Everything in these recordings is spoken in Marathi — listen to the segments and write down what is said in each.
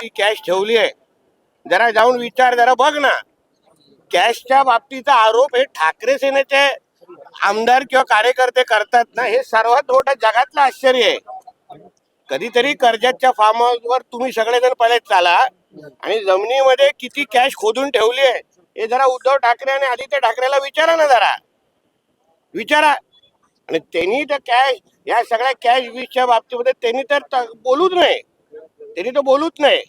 किती कॅश ठेवली आहे जरा जाऊन विचार, जरा बघ ना. कॅशच्या बाबतीचा आरोप हे ठाकरे सेनेचे आमदार किंवा कार्यकर्ते करतात ना, हे सर्वात मोठं जगातलं आश्चर्य आहे. कधीतरी कर्जतच्या फार्म हाऊसवर तुम्ही सगळेजण पहिले चाला आणि जमिनीमध्ये किती कॅश खोदून ठेवली आहे हे जरा उद्धव ठाकरे आणि आदित्य ठाकरेला विचारा ना, जरा विचारा. आणि त्यांनी तर कॅश, या सगळ्या कॅश वीसच्या बाबतीमध्ये त्यांनी तर बोलूच नाही, त्यांनी तर बोलूच नाही.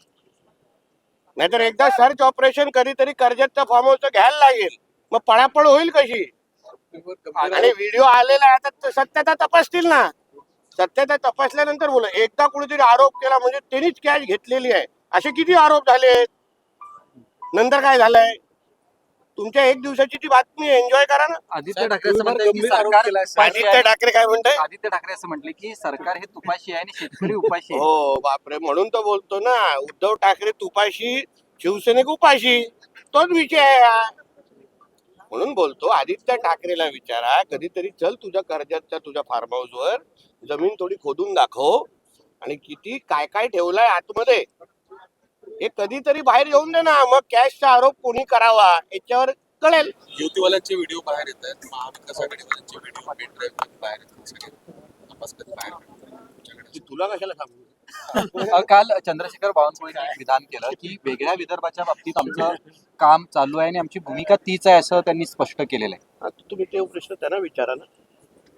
नाहीतर एकदा सर्च ऑपरेशन कधीतरी कर्जतचं फार्म हाऊसचं घ्यायला लागेल, मग पळापळ होईल कशी. आणि व्हिडिओ आलेला आहे, आता सत्यता तपासतील ना. सत्यता तपासल्यानंतर बोला. एकदा कुणीतरी आरोप केला म्हणजे त्यांनीच कॅश घेतलेली आहे, असे किती आरोप झाले. नंतर काय झालंय, तुमच्या एक दिवसाची ती बातमी एन्जॉय करा ना. आदित्य ठाकरे असं म्हणतात की सरकार आदित्य ठाकरे काय म्हणताय, आदित्य ठाकरे असं म्हटले की सरकार हे तुपाशी आहे आणि शेतकरी उपाशी आहे. हो बापरे, म्हणून तो बोलतो ना, उद्धव ठाकरे तुपाशी, शिवसैनिक उपाशी, तोच विषय आहे हा. म्हणून बोलतो, आदित्य ठाकरेला विचारा, कधीतरी चल तुझ्या कर्जतच्या तुझ्या फार्म हाऊस वर, जमीन थोडी खोदून दाखव आणि किती काय काय ठेवलंय आतमध्ये हे कधीतरी बाहेर येऊन दे ना. मग कॅशचा आरोप कोणी करावा याच्यावर कळेल. युतीवाल्यांचे व्हिडिओ बाहेर येत आहेत, महाविकास आघाडीवाल्यांचे व्हिडिओ पेन ड्राईव्ह बाहेर येतात, सगळे तपास कधी बाहेर येतात. तुला कशाला सांगू. काल चंद्रशेखर बावनकुळे यांनी विधान केलं की वेगळ्या विदर्भाच्या बाबतीत आमचं काम चालू आहे आणि आमची भूमिका तीच आहे असं त्यांनी स्पष्ट केलेलं आहे. तुम्ही ते प्रश्न त्यांना विचारा ना.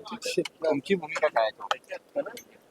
तुमची भूमिका काय आहे?